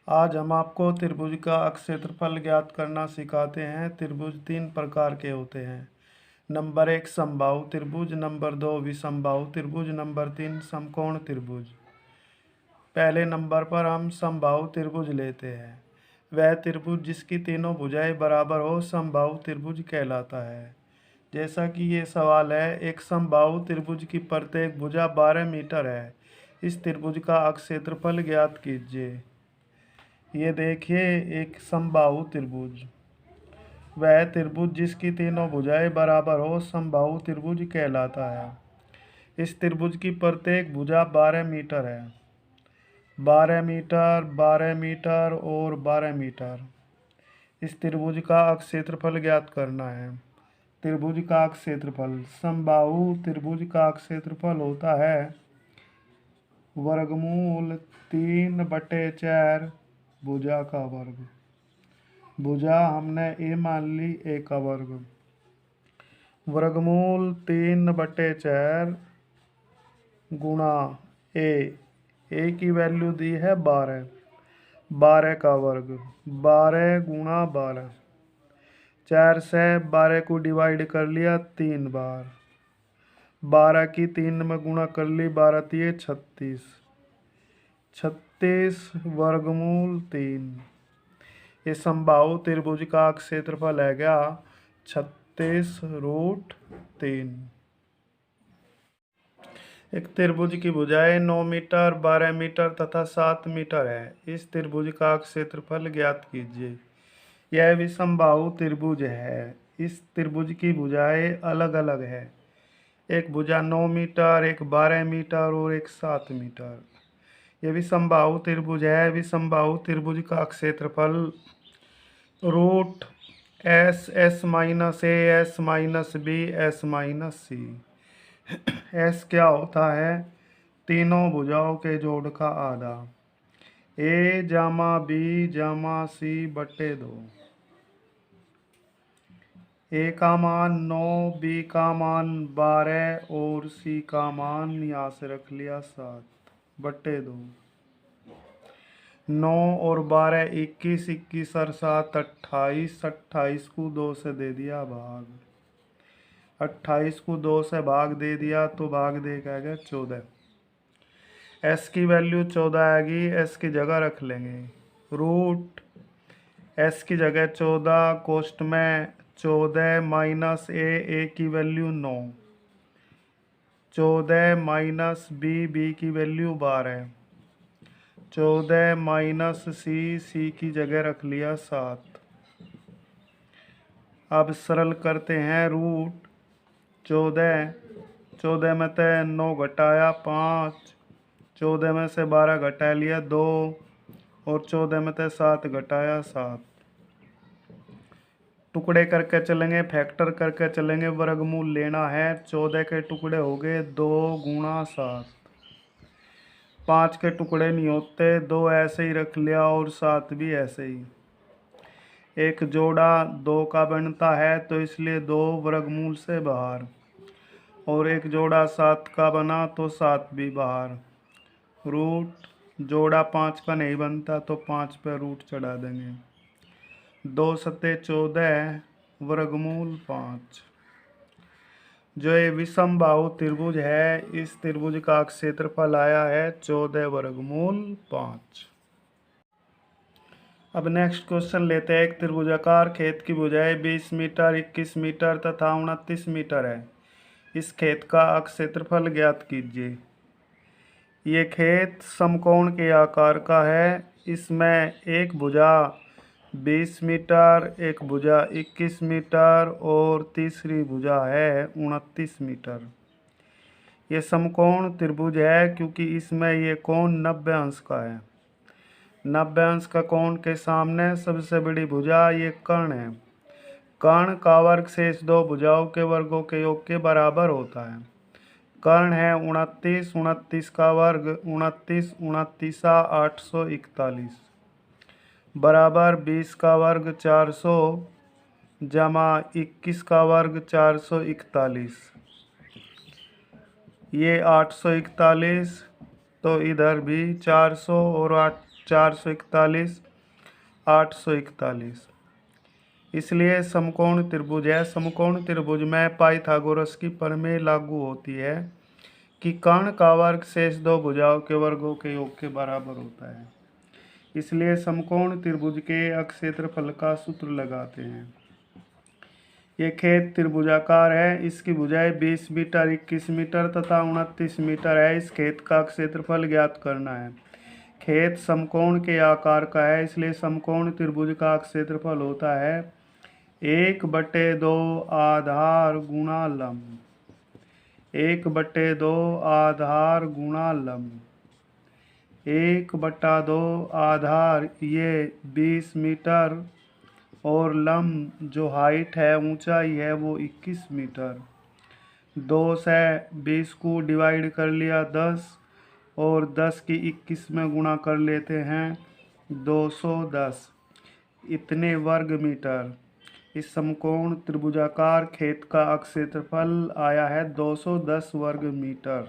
आज हम आपको त्रिभुज का क्षेत्रफल ज्ञात करना सिखाते हैं। त्रिभुज तीन प्रकार के होते हैं। नंबर 1 समबाहु त्रिभुज, नंबर 2 विषमबाहु त्रिभुज, नंबर 3 समकोण त्रिभुज। पहले नंबर पर हम समबाहु त्रिभुज लेते हैं। वह त्रिभुज जिसकी तीनों भुजाएं बराबर हो समबाहु त्रिभुज कहलाता है। जैसा कि ये सवाल है, एक समबाहु त्रिभुज की प्रत्येक भुजा 12 मीटर है। इस त्रिभुज का क्षेत्रफल ज्ञात कीजिए। ये देखिए एक समबाहु त्रिभुज। वह त्रिभुज जिसकी तीनों भुजाएं बराबर हो समबाहु त्रिभुज कहलाता है। इस त्रिभुज की प्रत्येक भुजा 12 मीटर है। 12 मीटर, 12 मीटर और 12 मीटर। इस त्रिभुज का क्षेत्रफल ज्ञात करना है। त्रिभुज का क्षेत्रफल, समबाहु त्रिभुज का क्षेत्रफल होता है वर्गमूल 3/4 भुजा का वर्ग। भुजा हमने ए मान ली, ए का वर्ग। वर्गमूल 3/4 गुणा ए। ए की वैल्यू दी है 12। 12 का वर्ग, 12 गुणा 12। 4 से 12 को डिवाइड कर लिया 3 बार। 12 की 3 में गुणा कर ली, 12 तिये 36। 36 वर्गमूल 3। ये समबाहु त्रिभुज का क्षेत्रफल है क्या? 36√3। एक त्रिभुज की भुजाएं 9 मीटर, 12 मीटर तथा 7 मीटर है। इस त्रिभुज का क्षेत्रफल ज्ञात कीजिए। यह भी समबाहु त्रिभुज है। इस त्रिभुज की भुजाएं अलग अलग है। एक भुजा 9 मीटर, एक 12 मीटर और एक 7 मीटर। यह भी समबाहु त्रिभुज है। विषमबाहु त्रिभुज का क्षेत्रफल root S, S minus A, S minus B, S minus C. S क्या होता है? तीनों भुजाओं के जोड़ का आधा। ए जामा बी जामा सी बटे 2। ए का मान 9, बी का मान 12 और सी का मान यहाँ से रख लिया 7 बटे 2। 9 और 12 21, 21 और 7 28। 28 को 2 से दे दिया भाग। 28 को 2 से भाग दे दिया तो भाग दे के आ गया 14। एस की वैल्यू 14 आएगी। एस की जगह रख लेंगे रूट एस की जगह 14, कोष्ट में 14 माइनस ए, ए की वैल्यू 9। 14 माइनस बी, बी की वैल्यू 12। 14 माइनस सी, सी की जगह रख लिया 7। अब सरल करते हैं। रूट 14 में से 9 घटाया 5, 14 में से 12 घटा लिया 2 और 14 में से 7 घटाया 7। टुकड़े करके चलेंगे, फैक्टर करके चलेंगे। वर्गमूल लेना है। 14 के टुकड़े हो गए 2 गुणा 7। 5 के टुकड़े नहीं होते, 2 ऐसे ही रख लिया और 7 भी ऐसे ही। एक जोड़ा 2 का बनता है तो इसलिए 2 वर्गमूल से बाहर, और एक जोड़ा 7 का बना तो 7 भी बाहर। रूट जोड़ा 5 का नहीं बनता तो 5 पे रूट चढ़ा देंगे। 2 सत्ते 14 वर्गमूल 5। जो ये विषमबाहु त्रिभुज है, इस त्रिभुज का क्षेत्रफल आया है 14 वर्गमूल 5। अब नेक्स्ट क्वेश्चन लेते हैं। एक त्रिभुजाकार खेत की भुजाएं 20 मीटर, 21 मीटर तथा 29 मीटर है। इस खेत का क्षेत्रफल ज्ञात कीजिए। ये खेत समकोण के आकार का है। इसमें एक भुजा 20 मीटर, एक भुजा 21 मीटर और तीसरी भुजा है 29 मीटर। ये समकोण त्रिभुज है क्योंकि इसमें ये कोण 90 अंश का है। 90 अंश का कोण के सामने सबसे बड़ी भुजा ये कर्ण है। कर्ण का वर्ग शेष दो भुजाओं के वर्गों के योग के बराबर होता है। कर्ण है 29, 29 का वर्ग 29, 29 841 बराबर 20 का वर्ग 400 जमा 21 का वर्ग 441। ये 841 तो इधर भी 400 और 441, 841। इसलिए समकोण त्रिभुज है। समकोण त्रिभुज में पाइथागोरस की प्रमेय लागू होती है कि कर्ण का वर्ग शेष दो भुजाओं के वर्गों के योग के बराबर होता है। इसलिए समकोण त्रिभुज के अक्षेत्रफल का सूत्र लगाते हैं। ये खेत त्रिभुजाकार है। इसकी भुजाएं 20 मीटर, 21 मीटर तथा 29 मीटर है। इस खेत का क्षेत्रफल ज्ञात करना है। खेत समकोण के आकार का है, इसलिए समकोण त्रिभुज का क्षेत्रफल होता है 1/2 आधार गुणा लंब। 1/2 आधार गुणा लंब। 1/2 आधार ये 20 मीटर और लंब जो हाइट है, ऊंचाई है, वो 21 मीटर। 2 से 20 को डिवाइड कर लिया 10 और 10 की 21 में गुणा कर लेते हैं 210। इतने वर्ग मीटर इस समकोण त्रिभुजाकार खेत का क्षेत्रफल आया है 210 वर्ग मीटर।